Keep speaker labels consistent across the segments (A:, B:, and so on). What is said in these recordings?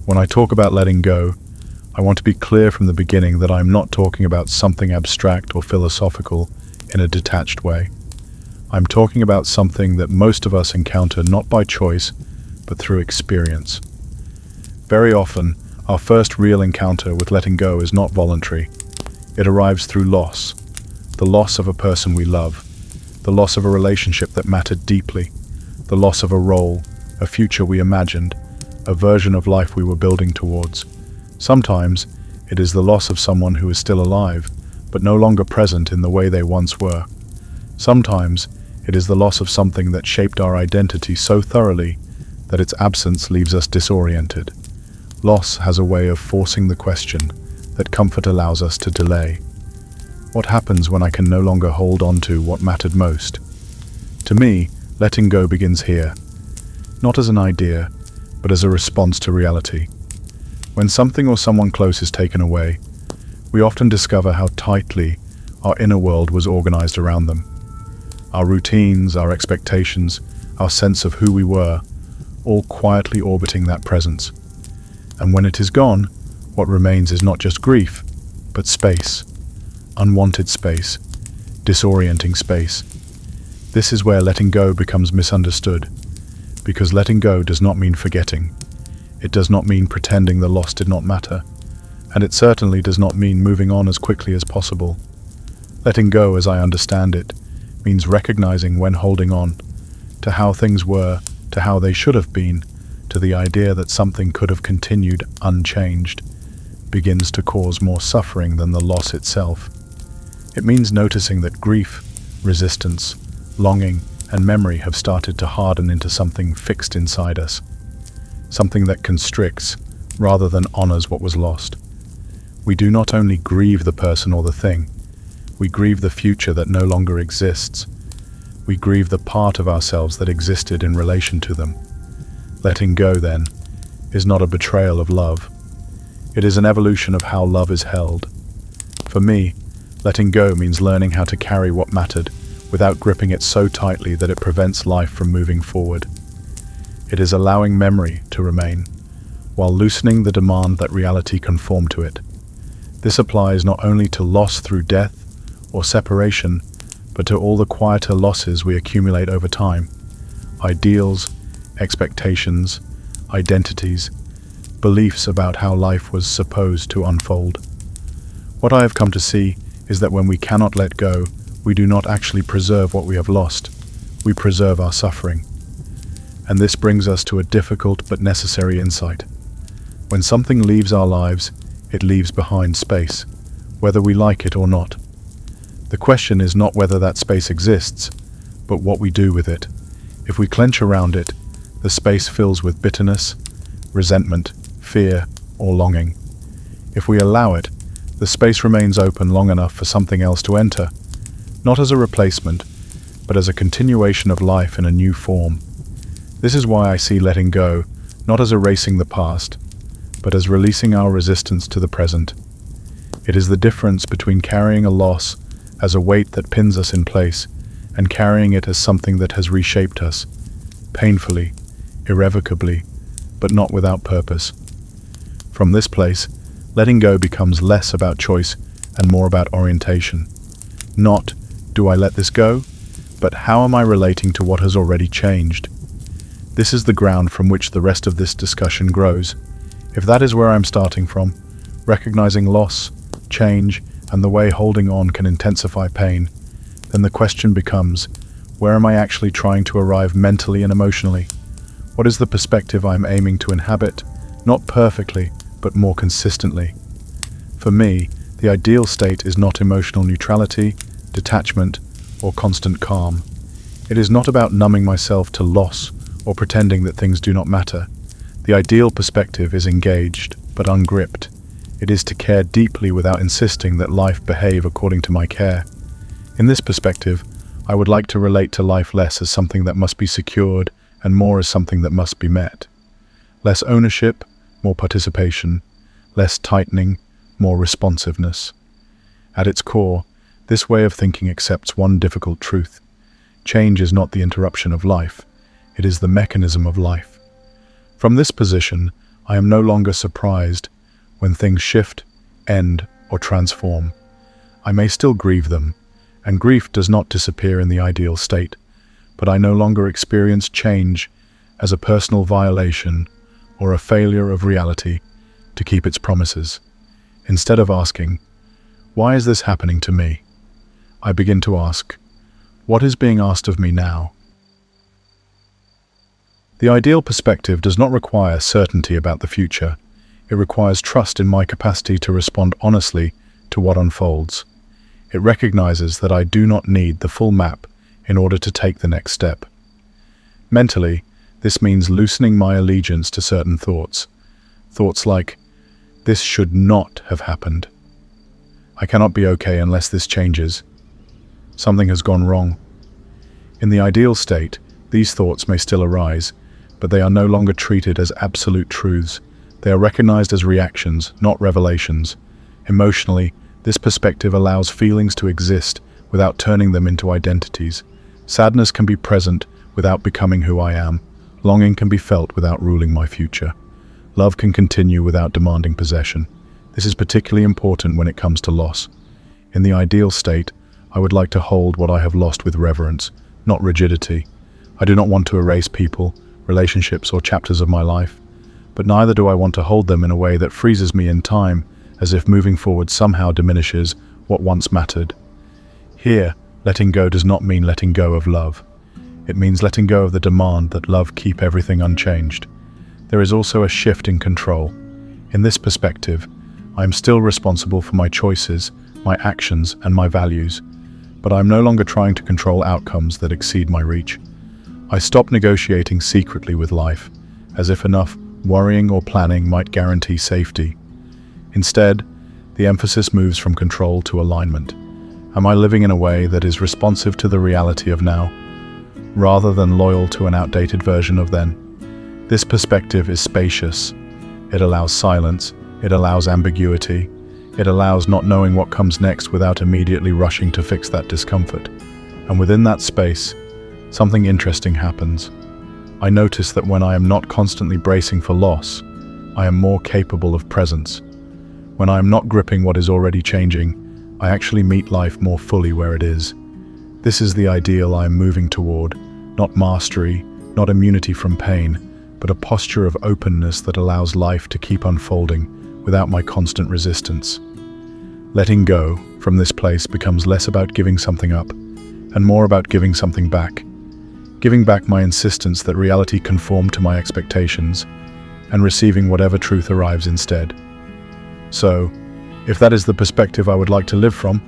A: When I talk about letting go, I want to be clear from the beginning that I'm not talking about something abstract or philosophical in a detached way. I'm talking about something that most of us encounter not by choice, but through experience. Very often, our first real encounter with letting go is not voluntary. It arrives through loss. The loss of a person we love, the loss of a relationship that mattered deeply, the loss of a role, a future we imagined, a version of life we were building towards. Sometimes, it is the loss of someone who is still alive, but no longer present in the way they once were. Sometimes, it is the loss of something that shaped our identity so thoroughly that its absence leaves us disoriented. Loss has a way of forcing the question that comfort allows us to delay. What happens when I can no longer hold on to what mattered most? To me, letting go begins here, not as an idea, but as a response to reality. When something or someone close is taken away, we often discover how tightly our inner world was organized around them. Our routines, our expectations, our sense of who we were, all quietly orbiting that presence. And when it is gone, what remains is not just grief, but space. Unwanted space, disorienting space. This is where letting go becomes misunderstood, because letting go does not mean forgetting. It does not mean pretending the loss did not matter, and it certainly does not mean moving on as quickly as possible. Letting go, as I understand it, means recognizing when holding on to how things were, to how they should have been, to the idea that something could have continued unchanged, begins to cause more suffering than the loss itself. It means noticing that grief, resistance, longing, and memory have started to harden into something fixed inside us, something that constricts rather than honors what was lost. We do not only grieve the person or the thing, we grieve the future that no longer exists. We grieve the part of ourselves that existed in relation to them. Letting go, then, is not a betrayal of love. It is an evolution of how love is held. For me, letting go means learning how to carry what mattered without gripping it so tightly that it prevents life from moving forward. It is allowing memory to remain, while loosening the demand that reality conform to it. This applies not only to loss through death or separation, but to all the quieter losses we accumulate over time. Ideals, expectations, identities, beliefs about how life was supposed to unfold. What I have come to see is that when we cannot let go, we do not actually preserve what we have lost. We preserve our suffering. And this brings us to a difficult but necessary insight. When something leaves our lives, it leaves behind space, whether we like it or not. The question is not whether that space exists, but what we do with it. If we clench around it, the space fills with bitterness, resentment, fear, or longing. If we allow it, the space remains open long enough for something else to enter, not as a replacement, but as a continuation of life in a new form. This is why I see letting go not as erasing the past, but as releasing our resistance to the present. It is the difference between carrying a loss as a weight that pins us in place and carrying it as something that has reshaped us, painfully, irrevocably, but not without purpose. From this place, letting go becomes less about choice and more about orientation. Not, do I let this go? But how am I relating to what has already changed? This is the ground from which the rest of this discussion grows. If that is where I'm starting from, recognizing loss, change, and the way holding on can intensify pain, then the question becomes, where am I actually trying to arrive mentally and emotionally? What is the perspective I'm aiming to inhabit, not perfectly, but more consistently? For me, the ideal state is not emotional neutrality, detachment, or constant calm. It is not about numbing myself to loss or pretending that things do not matter. The ideal perspective is engaged, but ungripped. It is to care deeply without insisting that life behave according to my care. In this perspective, I would like to relate to life less as something that must be secured and more as something that must be met. Less ownership, more participation. Less tightening, more responsiveness. At its core, this way of thinking accepts one difficult truth. Change is not the interruption of life. It is the mechanism of life. From this position, I am no longer surprised when things shift, end, or transform. I may still grieve them, and grief does not disappear in the ideal state, but I no longer experience change as a personal violation or a failure of reality to keep its promises. Instead of asking, "Why is this happening to me?" I begin to ask, "What is being asked of me now?" The ideal perspective does not require certainty about the future. It requires trust in my capacity to respond honestly to what unfolds. It recognizes that I do not need the full map in order to take the next step. Mentally, this means loosening my allegiance to certain thoughts. Thoughts like, "This should not have happened. I cannot be okay unless this changes. Something has gone wrong." In the ideal state, these thoughts may still arise, but they are no longer treated as absolute truths. They are recognized as reactions, not revelations. Emotionally, this perspective allows feelings to exist without turning them into identities. Sadness can be present without becoming who I am. Longing can be felt without ruling my future. Love can continue without demanding possession. This is particularly important when it comes to loss. In the ideal state, I would like to hold what I have lost with reverence, not rigidity. I do not want to erase people, relationships, or chapters of my life, but neither do I want to hold them in a way that freezes me in time, as if moving forward somehow diminishes what once mattered. Here, letting go does not mean letting go of love. It means letting go of the demand that love keep everything unchanged. There is also a shift in control. In this perspective, I am still responsible for my choices, my actions, and my values, but I am no longer trying to control outcomes that exceed my reach. I stop negotiating secretly with life, as if enough worrying or planning might guarantee safety. Instead, the emphasis moves from control to alignment. Am I living in a way that is responsive to the reality of now, rather than loyal to an outdated version of then? This perspective is spacious. It allows silence, it allows ambiguity, it allows not knowing what comes next without immediately rushing to fix that discomfort. And within that space, something interesting happens. I notice that when I am not constantly bracing for loss, I am more capable of presence. When I am not gripping what is already changing, I actually meet life more fully where it is. This is the ideal I am moving toward, not mastery, not immunity from pain, but a posture of openness that allows life to keep unfolding without my constant resistance. Letting go from this place becomes less about giving something up and more about giving something back. Giving back my insistence that reality conform to my expectations and receiving whatever truth arrives instead. So, if that is the perspective I would like to live from,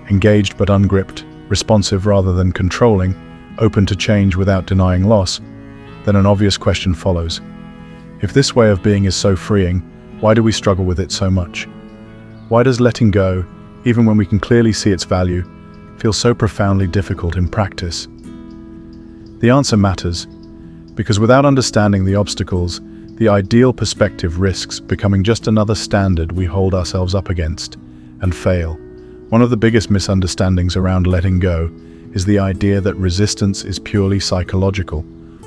A: engaged but ungripped, responsive rather than controlling, open to change without denying loss, then an obvious question follows. If this way of being is so freeing, why do we struggle with it so much? Why does letting go, even when we can clearly see its value, feel so profoundly difficult in practice? The answer matters, because without understanding the obstacles, the ideal perspective risks becoming just another standard we hold ourselves up against and fail. One of the biggest misunderstandings around letting go is the idea that resistance is purely psychological,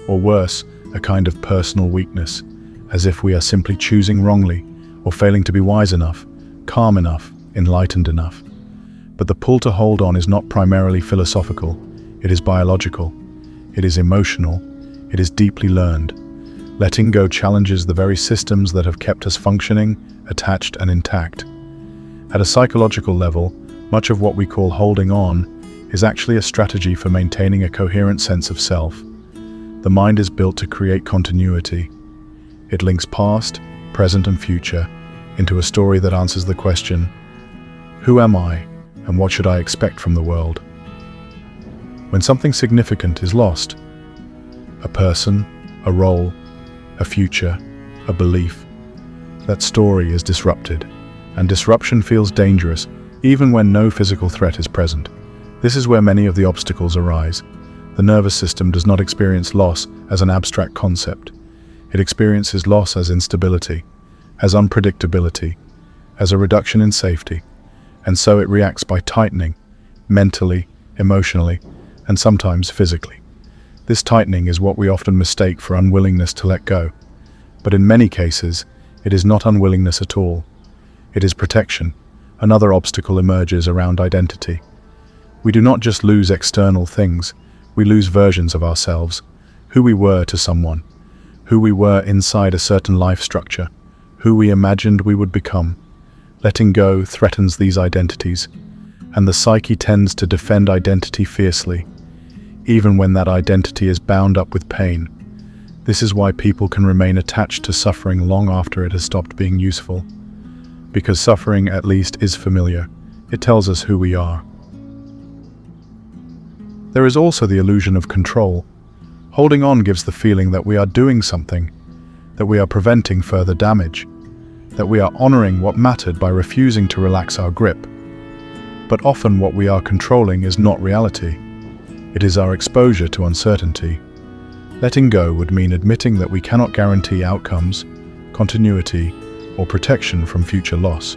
A: or worse, a kind of personal weakness, as if we are simply choosing wrongly or failing to be wise enough, calm enough, enlightened enough. But the pull to hold on is not primarily philosophical, it is biological, it is emotional, it is deeply learned. Letting go challenges the very systems that have kept us functioning, attached, and intact. At a psychological level, much of what we call holding on is actually a strategy for maintaining a coherent sense of self. The mind is built to create continuity. It links past, present, and future into a story that answers the question, who am I, and what should I expect from the world? When something significant is lost, a person, a role, a future, a belief, that story is disrupted, and disruption feels dangerous even when no physical threat is present. This is where many of the obstacles arise. The nervous system does not experience loss as an abstract concept. It experiences loss as instability, as unpredictability, as a reduction in safety, and so it reacts by tightening, mentally, emotionally, and sometimes physically. This tightening is what we often mistake for unwillingness to let go. But in many cases, it is not unwillingness at all. It is protection. Another obstacle emerges around identity. We do not just lose external things, we lose versions of ourselves, who we were to someone, who we were inside a certain life structure, who we imagined we would become. Letting go threatens these identities, and the psyche tends to defend identity fiercely, even when that identity is bound up with pain. This is why people can remain attached to suffering long after it has stopped being useful. Because suffering, at least, is familiar. It tells us who we are. There is also the illusion of control. Holding on gives the feeling that we are doing something, that we are preventing further damage, that we are honoring what mattered by refusing to relax our grip. But often what we are controlling is not reality. It is our exposure to uncertainty. Letting go would mean admitting that we cannot guarantee outcomes, continuity, or protection from future loss.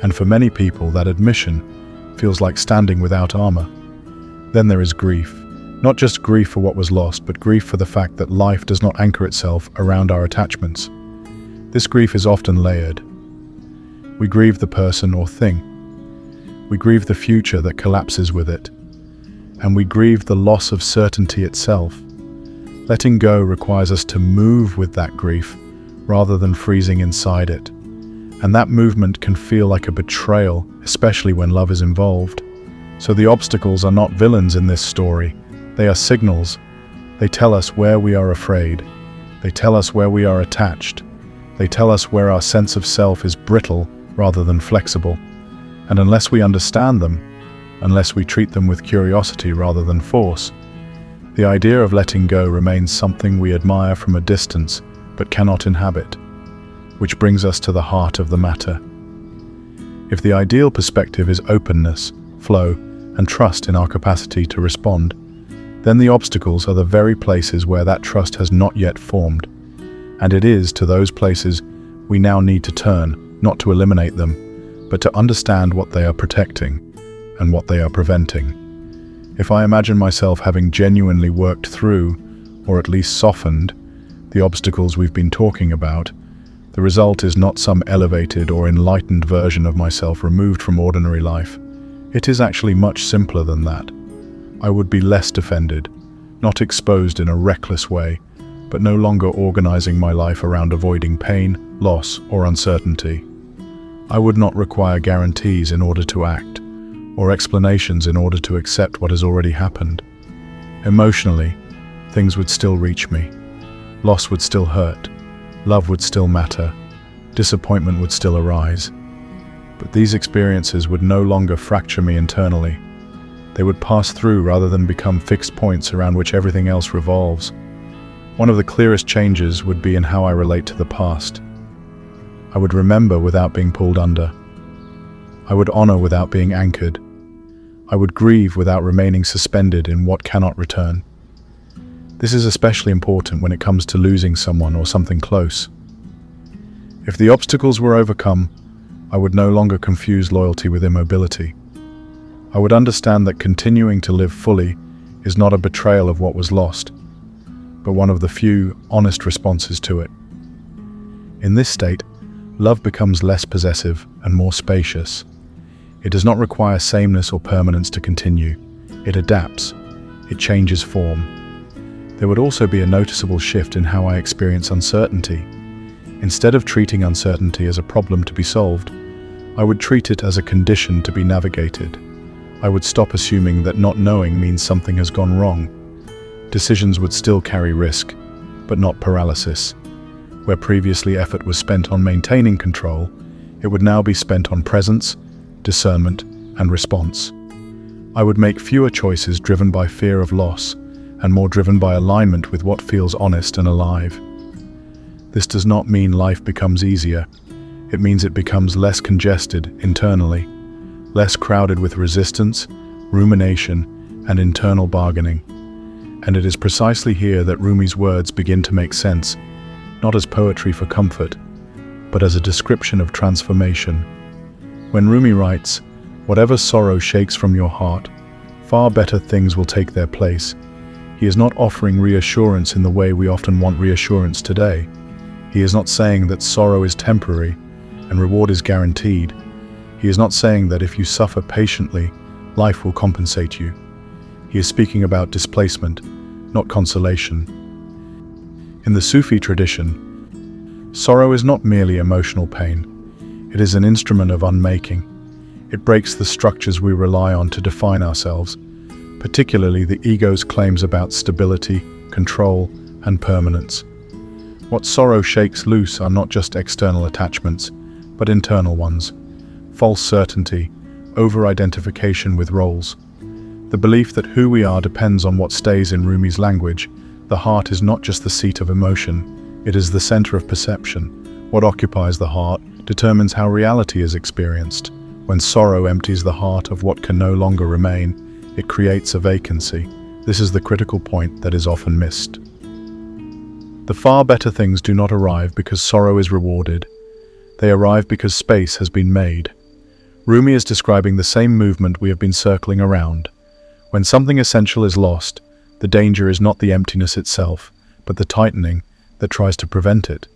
A: And for many people, that admission feels like standing without armor. Then there is grief. Not just grief for what was lost, but grief for the fact that life does not anchor itself around our attachments. This grief is often layered. We grieve the person or thing. We grieve the future that collapses with it. And we grieve the loss of certainty itself. Letting go requires us to move with that grief rather than freezing inside it. And that movement can feel like a betrayal, especially when love is involved. So the obstacles are not villains in this story. They are signals. They tell us where we are afraid. They tell us where we are attached. They tell us where our sense of self is brittle rather than flexible. And unless we understand them, unless we treat them with curiosity rather than force, the idea of letting go remains something we admire from a distance but cannot inhabit. Which brings us to the heart of the matter. If the ideal perspective is openness, flow, and trust in our capacity to respond, then the obstacles are the very places where that trust has not yet formed. And it is to those places we now need to turn, not to eliminate them, but to understand what they are protecting and what they are preventing. If I imagine myself having genuinely worked through, or at least softened, the obstacles we've been talking about, the result is not some elevated or enlightened version of myself removed from ordinary life. It is actually much simpler than that. I would be less defended, not exposed in a reckless way, but no longer organizing my life around avoiding pain, loss, or uncertainty. I would not require guarantees in order to act, or explanations in order to accept what has already happened. Emotionally, things would still reach me. Loss would still hurt. Love would still matter. Disappointment would still arise. But these experiences would no longer fracture me internally. They would pass through rather than become fixed points around which everything else revolves. One of the clearest changes would be in how I relate to the past. I would remember without being pulled under. I would honor without being anchored. I would grieve without remaining suspended in what cannot return. This is especially important when it comes to losing someone or something close. If the obstacles were overcome, I would no longer confuse loyalty with immobility. I would understand that continuing to live fully is not a betrayal of what was lost, but one of the few honest responses to it. In this state, love becomes less possessive and more spacious. It does not require sameness or permanence to continue. It adapts. It changes form. There would also be a noticeable shift in how I experience uncertainty. Instead of treating uncertainty as a problem to be solved, I would treat it as a condition to be navigated. I would stop assuming that not knowing means something has gone wrong. Decisions would still carry risk, but not paralysis. Where previously effort was spent on maintaining control, it would now be spent on presence, discernment, and response. I would make fewer choices driven by fear of loss, and more driven by alignment with what feels honest and alive. This does not mean life becomes easier. It means it becomes less congested internally, less crowded with resistance, rumination, and internal bargaining. And it is precisely here that Rumi's words begin to make sense, not as poetry for comfort, but as a description of transformation. When Rumi writes, "Whatever sorrow shakes from your heart, far better things will take their place," he is not offering reassurance in the way we often want reassurance today. He is not saying that sorrow is temporary and reward is guaranteed. He is not saying that if you suffer patiently, life will compensate you. He is speaking about displacement, not consolation. In the Sufi tradition, sorrow is not merely emotional pain. It is an instrument of unmaking. It breaks the structures we rely on to define ourselves, particularly the ego's claims about stability, control, and permanence. What sorrow shakes loose are not just external attachments, but internal ones. False certainty, over-identification with roles. The belief that who we are depends on what stays in Rumi's language. The heart is not just the seat of emotion, it is the center of perception. What occupies the heart determines how reality is experienced. When sorrow empties the heart of what can no longer remain, it creates a vacancy. This is the critical point that is often missed. The far better things do not arrive because sorrow is rewarded. They arrive because space has been made. Rumi is describing the same movement we have been circling around. When something essential is lost, the danger is not the emptiness itself, but the tightening that tries to prevent it.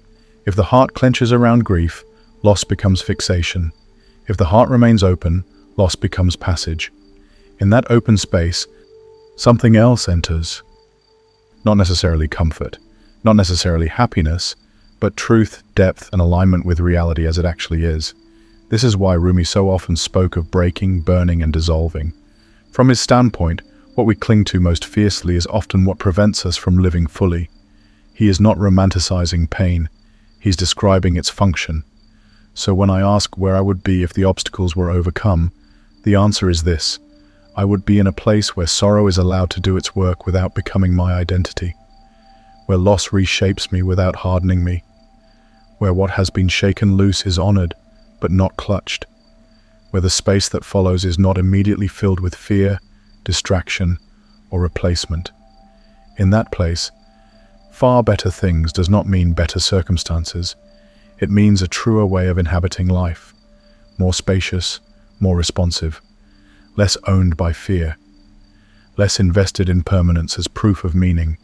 A: If the heart clenches around grief, loss becomes fixation. If the heart remains open, loss becomes passage. In that open space, something else enters. Not necessarily comfort, not necessarily happiness, but truth, depth, and alignment with reality as it actually is. This is why Rumi so often spoke of breaking, burning, and dissolving. From his standpoint, what we cling to most fiercely is often what prevents us from living fully. He is not romanticizing pain, he's describing its function. So when I ask where I would be if the obstacles were overcome, the answer is this: I would be in a place where sorrow is allowed to do its work without becoming my identity, where loss reshapes me without hardening me, where what has been shaken loose is honored, but not clutched, where the space that follows is not immediately filled with fear, distraction, or replacement. In that place, far better things does not mean better circumstances. It means a truer way of inhabiting life, more spacious, more responsive, less owned by fear, less invested in permanence as proof of meaning.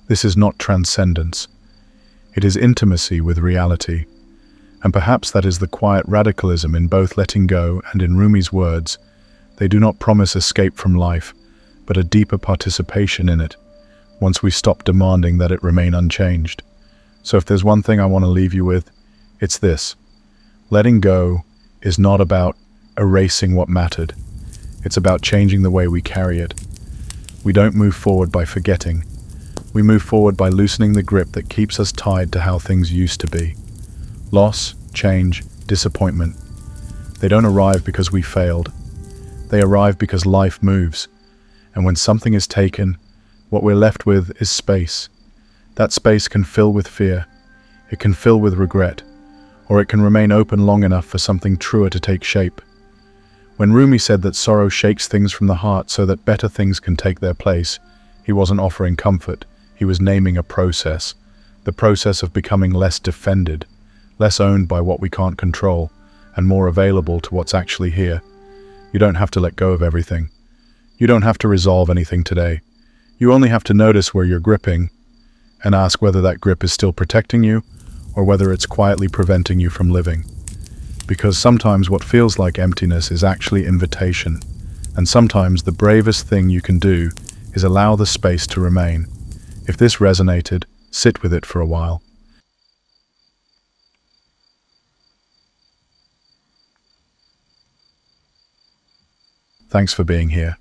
A: This is not transcendence. It is intimacy with reality. And perhaps that is the quiet radicalism in both letting go and in Rumi's words. They do not promise escape from life, but a deeper participation in it, once we stop demanding that it remain unchanged. So if there's one thing I want to leave you with, it's this: letting go is not about erasing what mattered. It's about changing the way we carry it. We don't move forward by forgetting. We move forward by loosening the grip that keeps us tied to how things used to be. Loss, change, disappointment. They don't arrive because we failed. They arrive because life moves. And when something is taken, what we're left with is space. That space can fill with fear, it can fill with regret, or it can remain open long enough for something truer to take shape. When Rumi said that sorrow shakes things from the heart so that better things can take their place, he wasn't offering comfort, he was naming a process. The process of becoming less defended, less owned by what we can't control, and more available to what's actually here. You don't have to let go of everything. You don't have to resolve anything today. You only have to notice where you're gripping and ask whether that grip is still protecting you or whether it's quietly preventing you from living. Because sometimes what feels like emptiness is actually invitation, and sometimes the bravest thing you can do is allow the space to remain. If this resonated, sit with it for a while. Thanks for being here.